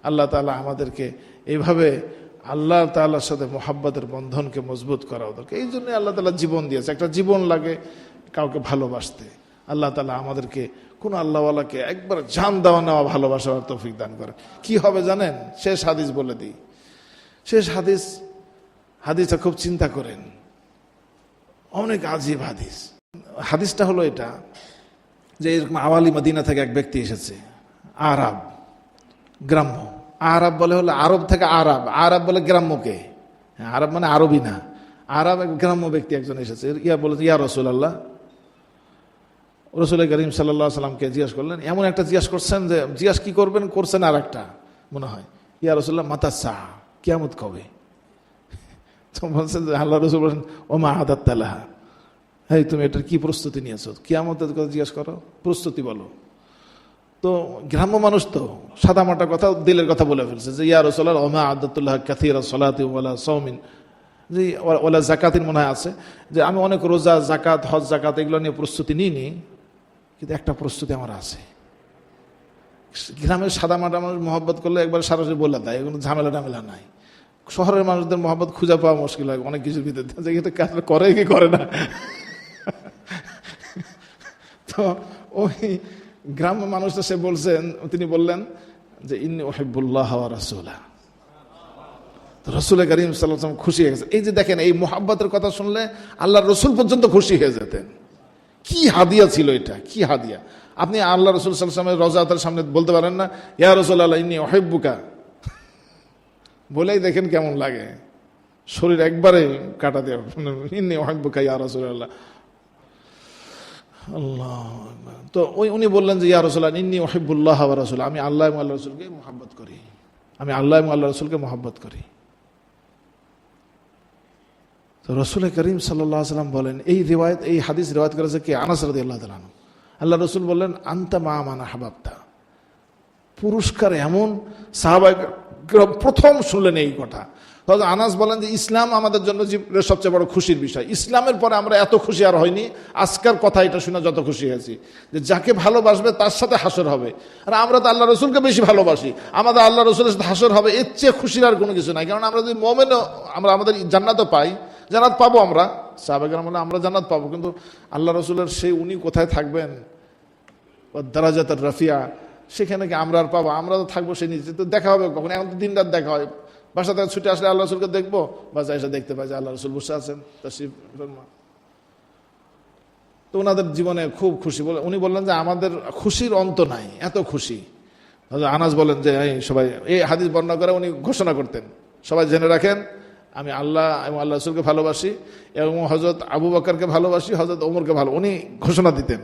আল্লাহ তাআলা আমাদেরকে এইভাবে আল্লাহ তাআলার সাথে মোহাব্বতের বন্ধনকে মজবুত করা দরকার। এই জন্য আল্লাহ তাআলা জীবন দিয়েছে, একটা জীবন লাগে কাউকে ভালোবাসতে। আল্লাহ তাআলা আমাদেরকে কোন আল্লাহওয়ালাকে একবার জান দেওয়া নেওয়া ভালোবাসার তৌফিক দান করে। কি হবে জানেন? শেষ হাদিস বলে দিই, শেষ হাদিসটা খুব চিন্তা করেন, অনেক আজীব হাদিস। হাদিসটা হলো এটা যে এরকম আওয়ালি মদিনা থেকে এক ব্যক্তি এসেছে, আরব, গ্রাম্য। আরব বলে হলো আরব থেকে আরব, আরব বলে গ্রাম্যকে, আরব মানে আরবি না, আরব এক গ্রাম্য ব্যক্তি একজন এসেছে। বলেছে, ইয়া রাসূলুল্লাহ, রাসূল করিম সাল্লাল্লাহু আলাইহি সাল্লামকে জিজ্ঞাসা করলেন, এমন একটা জিজ্ঞাসা করছেন যে জিজ্ঞাসা কি করবেন করছেন আর একটা মনে হয়, ইয়া রাসূলুল্লাহ মাতা সাআ, কিয়ামত কবে? তো বলছেন যে আল্লাহ রাসূল বলেন, ওমা আদাত্তা লাহা, এই তুমি এটার কি প্রস্তুতি নিয়েছো? কিয়ামতের কথা জিজ্ঞাসা করো, প্রস্তুতি বলো। তো গ্রাম্য মানুষ তো সাদামাটা কথা, দিলের কথা বলে ফেলছে যে ইয়া রাসূলুল্লাহ ওমা আদাতুল্লাহ কাসীরা সালাতি ওয়ালা সাওমিন, যে ওয়ালা যাকাতিন মনে আছে যে আমি অনেক রোজা, যাকাত, হজ, যাকাত এগুলো নিয়ে প্রস্তুতি নিইনি, কিন্তু একটা প্রস্তুতি আমার আছে। গ্রামের সাদামাটা মানুষ মহব্বত করলে একবার সরাসরি বলে দেয়, কোনো ঝামেলা টামেলা নাই। শহরের মানুষদের মহব্বত খুঁজে পাওয়া মুশকিল হয় অনেক কিছুর ভিতরে, যে কাজ করে কি করে না। তো ওই গ্রাম্য মানুষটা সে বলছেন, তিনি বললেন যে ইন্নী উহিব্বুল্লাহ ওয়া রাসূলা, রাসূল করিম সাল্লাল্লাহু আলাইহি ওয়াসাল্লাম খুশি হয়ে গেছে। এই যে দেখেন, এই মুহাব্বতের কথা শুনলে আল্লাহর রাসূল পর্যন্ত খুশি হয়ে যেতেন। কি হাদিয়া ছিল এটা, কি হাদিয়া! আপনি আল্লাহ রাসূল সাল্লাল্লাহু আলাইহি ওয়াসাল্লামের রওজাতের সামনে বলতে পারেন না, ইয়া রাসূলুল্লাহ ইন্নী উহিব্বুকা, বলেই দেখেন কেমন লাগে, শরীর একবারে কাটা দেওয়া, ইন্নী উহিব্বুকা ইয়া রাসূলুল্লাহ। আল্লাহ। তো উনি বললেন যে ইয়া রাসূলুল্লাহ ইন্নী উহিব্বুল্লাহ ওয়া রাসূলা, আমি আল্লাহ এবং আল্লাহ রাসূলকে মুহাব্বত করি, আমি আল্লাহ এবং আল্লাহ রাসূলকে মুহাব্বত করি। তো রাসূল করিম সাল্লাল্লাহু আলাইহি ওয়াসাল্লাম বলেন, এই হাদিস রিওয়ায়াত করেছে কে? আনাস রাদিয়াল্লাহু তাআলা আনহু। আল্লাহ রাসূল বললেন, আনতা মা মান আহবাবতা, পুরস্কার এমন। সাহাবায়ে কেরাম প্রথম শুনলেন এই কথা। তাহলে আনাস বলেন যে ইসলাম আমাদের জন্য জীবনের সবচেয়ে বড় খুশির বিষয়। ইসলামের পরে আমরা এত খুশি আর হয়নি আজকের কথা এটা শুনে যত খুশি হয়েছি, যে যাকে ভালোবাসবে তার সাথে হাসর হবে। আর আমরা তো আল্লাহ রসুলকে বেশি ভালোবাসি, আমাদের আল্লাহ রসুলের সাথে হাসর হবে, এর চেয়ে খুশির আর কোনো কিছু নাই। কারণ আমরা যদি মোমেনও আমরা আমাদের জান্নাতও পাই, জান্নাত পাবো আমরা, সাহাবায়ে কেরাম বলে আমরা জান্নাত পাবো, কিন্তু আল্লাহ রসুলের সেই উনি কোথায় থাকবেন, দারাজাতুর রাফিয়া, সেখানে কি আমরা আর পাবো? আমরা তো থাকবো সেই নিচে, তো দেখা হবে কখন? এখন তো দিন রাত দেখা হয়, বাসা থেকে ছুটে আসলে আল্লাহ রসুলকে দেখবো, বাসা এসে দেখতে পাই যে আল্লাহ রসুল বসে আছেন তাশরীফ ফরমা। তো ওনাদের জীবনে খুব খুশি। বলে উনি বললেন যে আমাদের খুশির অন্ত নাই, এত খুশি। আনাস বলেন যে সবাই এই হাদিস বর্ণনা করে উনি ঘোষণা করতেন, সবাই জেনে রাখেন আমি আল্লাহ এবং আল্লাহ রসুলকে ভালোবাসি এবং হযরত আবু বকরকে ভালোবাসি, হযরত ওমরকে ভালো। উনি ঘোষণা দিতেন,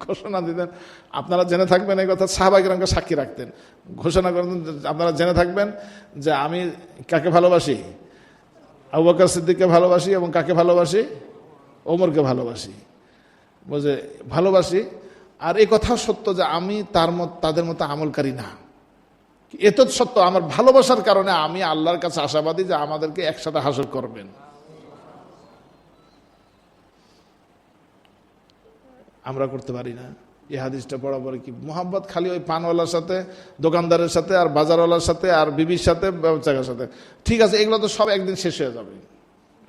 ঘোষণা দিতেন, আপনারা জেনে থাকবেন এই কথা। সাহাবায়ে কেরামকে সাক্ষী রাখতেন, ঘোষণা করতেন আপনারা জেনে থাকবেন যে আমি কাকে ভালোবাসি, আবু বকর সিদ্দিককে ভালোবাসি এবং কাকে ভালোবাসি, ওমরকে ভালোবাসি, বুঝে ভালোবাসি। আর এই কথা সত্য যে আমি তাদের মতো আমলকারী না, এত সত্য আমার ভালোবাসার কারণে আমি আল্লাহর কাছে আশাবাদী যে আমাদেরকে একসাথে হাসর করবেন। আমরা করতে পারি না। এই হাদিসটা পড়া পরে কি মুহাব্বত খালি ওই পানওয়ালার সাথে, দোকানদারের সাথে, আর বাজারওয়ালার সাথে, আর বিবির সাথে, ব্যবসায়ীর সাথে, ঠিক আছে, এগুলো তো সব একদিন শেষ হয়ে যাবে,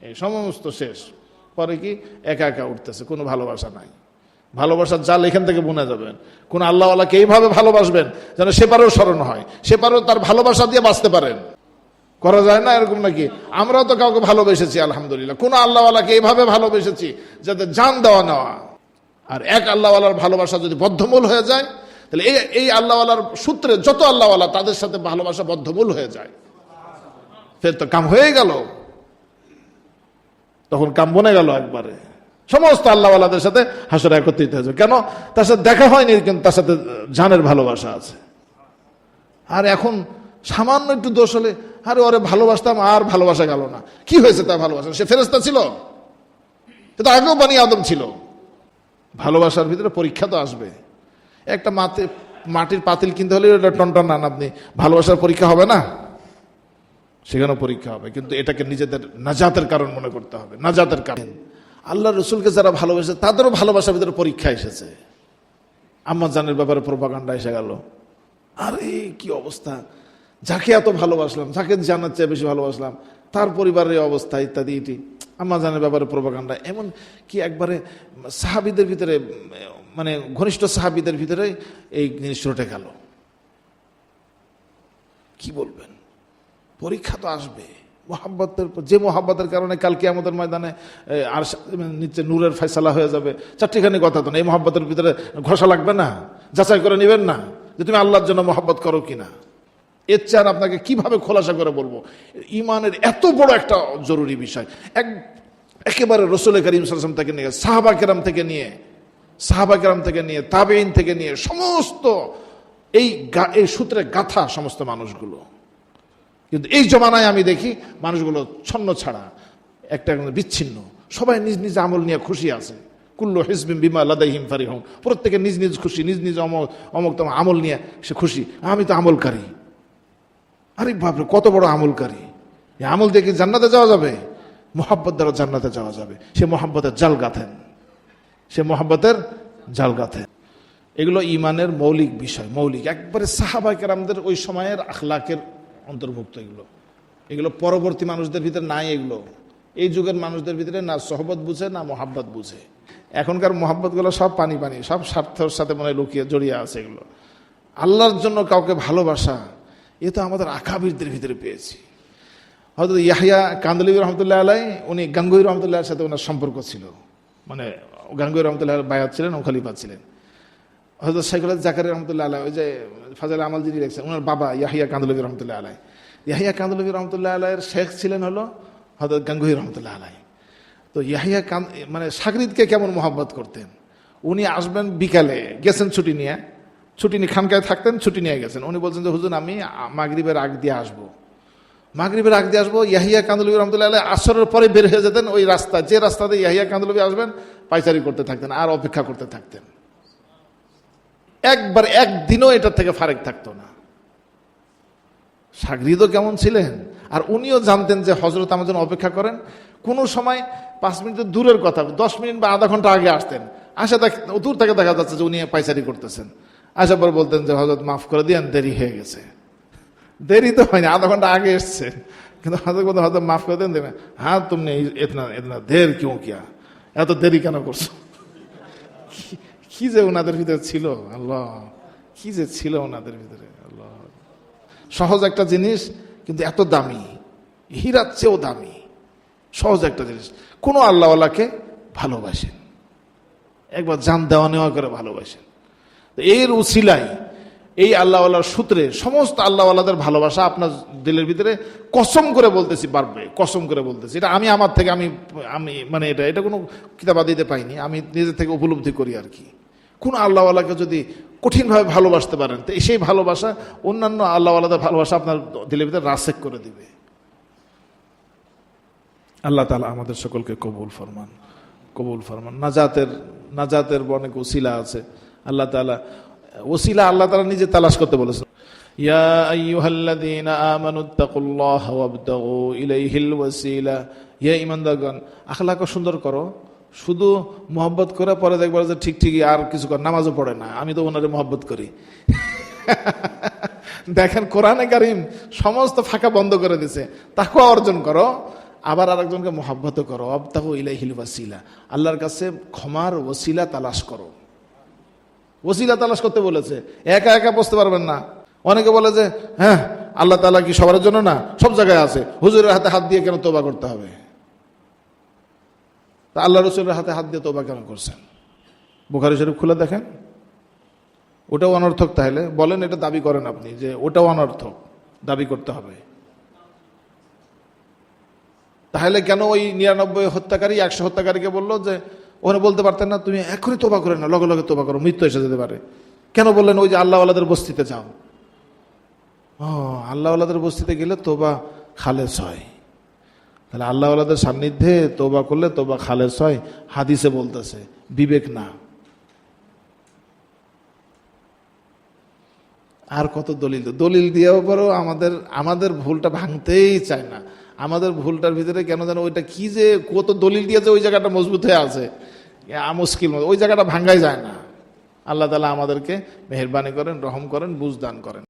এই সমস্ত শেষ। পরে কি একা একা উঠতেছে, কোনো ভালোবাসা নাই। ভালোবাসার জাল এখান থেকে বুনে যাবেন। কোন আল্লাহওয়ালাকে এইভাবে ভালোবাসবেন যেন সেপারেও স্মরণ হয়, সেপারেও তার ভালোবাসা দিয়ে বাঁচতে পারেন। করা যায় না এরকম নাকি? আমরাও তো কাউকে ভালোবেসেছি আলহামদুলিল্লাহ, কোন আল্লাহওয়ালাকে এইভাবে ভালোবেসেছি যাতে জান দেওয়া নেওয়া। আর এক আল্লাহওয়ালার ভালোবাসা যদি বদ্ধমূল হয়ে যায়, তাহলে এই আল্লাহওয়ালার সূত্রে যত আল্লাহওয়ালা তাদের সাথে ভালোবাসা বদ্ধমূল হয়ে যায়, ফের তো কাম হয়ে গেল, তখন কাম বনে গেল একবারে। সমস্ত আল্লাহওয়ালাদের সাথে হাসরে একত্রিত হয়েছে। কেন? তার সাথে দেখা হয়নি, কিন্তু তার সাথে জানের ভালোবাসা আছে। আর এখন সামান্য একটু দোষ হলে আরে ওরে ভালোবাসতাম, আর ভালোবাসা গেল না। কি হয়েছে তার ভালোবাসা? সে ফেরেশতা ছিল, কিন্তু আগেও বনি আদম ছিল। ভালোবাসার ভিতরে পরীক্ষা তো আসবে। একটা মাটির পাতিল কিনতে হলে ওটা টনটন না, আপনি ভালোবাসার পরীক্ষা হবে না? সেখানেও পরীক্ষা হবে, কিন্তু এটাকে নিজেদের নাজাতের কারণ মনে করতে হবে, নাজাতের কারণ। আল্লাহ রসুলকে যারা ভালোবাসে তাদেরও ভালোবাসার ভিতরে পরীক্ষা এসেছে। আম্মা জানের ব্যাপারে প্রোপাগান্ডা এসে গেল, আর এই কি অবস্থা, যাকে এত ভালোবাসলাম, যাকে জানার চেয়ে বেশি ভালোবাসলাম, তার পরিবারের অবস্থা ইত্যাদি ইটি, আম্মা জানের ব্যাপারে প্রোপাগান্ডা, এমন কি একবারে সাহাবীদের ভিতরে, মানে ঘনিষ্ঠ সাহাবীদের ভিতরে এই জিনিস রটে গেল। কি বলবেন, পরীক্ষা তো আসবে। মোহাব্বতের, যে মোহাব্বতের কারণে কাল কিয়ামতের ময়দানে আর নিচে নূরের ফয়সালা হয়ে যাবে, চারটিখানি কথা তো না। এই মোহাব্বতের ভিতরে ঘষা লাগবে না? যাচাই করে নেবেন না যে তুমি আল্লাহর জন্য মোহাব্বত করো কিনা? এর চেয়ে আপনাকে কিভাবে খোলাসা করে বলবো? ইমানের এত বড় একটা জরুরি বিষয়। একেবারে রাসূল করিম সাল্লাল্লাহু আলাইহি ওয়াসাল্লাম থেকে নিয়ে, সাহাবা কেরাম থেকে নিয়ে, তাবেঈন থেকে নিয়ে সমস্ত এই সূত্রে গাথা সমস্ত মানুষগুলো। কিন্তু এই জমানায় আমি দেখি মানুষগুলো ছন্ন ছাড়া, একটা বিচ্ছিন্ন, সবাই নিজ নিজ আমল নিয়ে খুশি আছে। কুল্লু হিজবিন বিমা লাদাইহিম ফারিহুন, প্রত্যেকে নিজ নিজ খুশি, নিজ নিজ অমুক তমুক আমল নিয়ে সে খুশি। আমি তো আমলকারী। আরে বাপরে, কত বড় আমলকারী! এই আমল দিয়ে কি জান্নাতে যাওয়া যাবে? মোহাব্বত দ্বারা জান্নাতে যাওয়া যাবে। সে মোহাব্বতের জাল গাঁথেন, এগুলো ইমানের মৌলিক বিষয়, মৌলিক একবারে সাহাবা কেরামদের ওই সময়ের আখলাকের অন্তর্ভুক্ত। এগুলো পরবর্তী মানুষদের ভিতরে নাই। এগুলো এই যুগের মানুষদের ভিতরে না সহবত বুঝে, না মোহাব্বত বুঝে। এখনকার মোহাব্বতগুলো সব পানি, সব স্বার্থের সাথে মনে লুকিয়ে জড়িয়ে আছে। এগুলো আল্লাহর জন্য কাউকে ভালোবাসা, এ তো আমাদের আকাবিরদের ভিতরে পেয়েছি। হয়তো ইয়াহিয়া কান্দলভী রহমতুল্লাহ আলাই, উনি গাঙ্গুহি রহমতুল্লাহর সাথে ওনার সম্পর্ক ছিল, মানে গাঙ্গুহি রহমতুল্লাহ বায়াত ছিলেন, ও খলিফা ছিলেন। হয়তো শাইখুল জাকারিয়া রহমতুল্লাহ আলাই, ওই যে ফাজাইল আমাল যিনি লিখছেন, ওনার বাবা ইয়াহিয়া কান্দলভী রহমতুল্লাহ আলাই। ইয়াহিয়া কান্দলভী রহমতুল্লাহ আলাইয়ের শেখ ছিলেন হলো হযরত গাঙ্গুহি রহমতুল্লাহ আলাই। তো ইয়াহিয়া মানে সাগরিদকে কেমন মোহাব্বত করতেন। উনি আসবেন বিকালে, গেছেন ছুটি নিয়ে খানকায় থাকতেন, ছুটি নিয়ে গেছেন। উনি বলছেন যে হুজুর আমি মাগরিবের আগ দিয়ে আসবো। ইয়াহিয়া কান্দলভী রহমতুল্লাহ আলাই আসরের পরে বের হয়ে যেতেন ওই রাস্তা, যে রাস্তাতে ইয়াহিয়া কান্দলভী আসবেন, পাইচারি করতে থাকতেন আর অপেক্ষা করতে থাকতেন। একদিনও এটার থেকে ফারেক থাকতো না। সাগরিদও কেমন ছিলেন, আর উনিও জানতেন যে হযরত আমার জন্য অপেক্ষা করেন। কোনো সময় 5 মিনিটের দূরের কথা, 10 মিনিট বা আধা ঘন্টা আগে আসতেন। দূর থেকে দেখা যাচ্ছে যে উনি পাইচারি করতেছেন। আসার পর বলতেন যে হযরত মাফ করে দিয়েন, দেরি হয়ে গেছে। দেরি তো হয়নি, আধা ঘন্টা আগে এসছে, কিন্তু হয়তো মাফ করে দেন, দেবেন হ্যাঁ তুমি ইতনা দের কিউ কিয়া, এত দেরি কেন করছো? কি যে ওনাদের ভিতরে ছিল, আল্লাহ, কি যে ছিল ওনাদের ভিতরে, আল্লাহ। সহজ একটা জিনিস কিন্তু এত দামি, হীরার চেয়েও দামি, সহজ একটা জিনিস। কোন আল্লাহওয়ালাকে ভালোবাসেন, একবার জান দেওয়া নেওয়া করে ভালোবাসেন। এর উসিলাই, এই আল্লাহওয়ালার সূত্রে সমস্ত আল্লাহওয়ালাদের ভালোবাসা আপনার দিলের ভিতরে কসম করে বলতেছি বাড়বে, কসম করে বলতেছি। এটা আমি আমার থেকে আমি মানে এটা কোনো কিতাবাদিতে পাইনি, আমি নিজের থেকে উপলব্ধি করি আর কি। কোন আল্লাহওয়ালাকে যদি কঠিনভাবে ভালোবাসতে পারেন, তো সেই ভালোবাসা অন্যান্য আল্লাহওয়ালাদের ভালোবাসা আপনার দিলের ভিতরে রাসেক করে দিবে। আল্লাহ তাআলা আমাদের সকলকে কবুল ফরমান। নাজাতের অনেক ওসিলা আছে। আল্লাহ তাআলা নিজে তালাশ করতে বলেছেন। ইয়া আইয়ুহাল্লাযীনা আমানুত্তাকুল্লাহা ওয়াবতাগু ইলাইহিল ওয়াসিলা। ইয়া ঈমানদারগণ, আখলাক সুন্দর করো। শুধু মহব্বত করে পরে দেখবার যে ঠিকই আর কিছু কর, নামাজও পড়ে না, আমি তো ওনারে মহব্বত করি। দেখেন কোরআনে কারীম সমস্ত ফাঁকা বন্ধ করে দিছে। তাকওয়া অর্জন করো, আবার আরেকজনকে মহব্বত করো। ওয়াবতাগু ইলাইহিল ওয়াসিলা, আল্লাহর কাছে ক্ষমার ওসিলা তালাশ করো। ওসিলা তালাশ করতে বলেছে, একা একা বসতে পারবেন না। অনেকে বলে যে হ্যাঁ আল্লাহ তাআলা কি সবার জন্য না, সব জায়গায় আছে, হুজুরের হাতে হাত দিয়ে কেন তওবা করতে হবে? তা আল্লাহ রাসূলের হাতে হাত দিয়ে তওবা কেন করছেন? বুখারী শরীফ খুলে দেখেন, ওটাও অনর্থক। তাহলে বলেন, এটা দাবি করেন আপনি যে ওটাও অনর্থক, দাবি করতে হবে। তাহলে কেন ওই 99 হত্যাকারী 100 হত্যাকারীকে বললো যে ওখানে বলতে পারতেন না তুমি এখনই তোবা করে না, লগে লগে তোবা করো, মৃত্যু এসে যেতে পারে? কেন বললেন ওই যে আল্লাহওয়ালাদের বস্তিতে যাও? আল্লাহওয়ালাদের বস্তিতে গেলে তোবা খালেস হয়। তাহলে আল্লাহওয়ালাদের সান্নিধ্যে তোবা করলে তোবা খালেস হয়, হাদিসে বলতেছে, বিবেক না। আর কত দলিল দিয়েও পরও আমাদের ভুলটা ভাঙতেই চায় না। আমাদের ভুলটার ভিতরে কেন যেন ওইটা কি যে কত দলিল দিয়েছে ওই জায়গাটা মজবুত হয়ে আছে, মুশকিল, ওই জায়গাটা ভাঙ্গাই যায় না। আল্লাহ তাআলা আমাদেরকে মেহেরবানি করেন, রহম করেন, বুঝ দান করেন।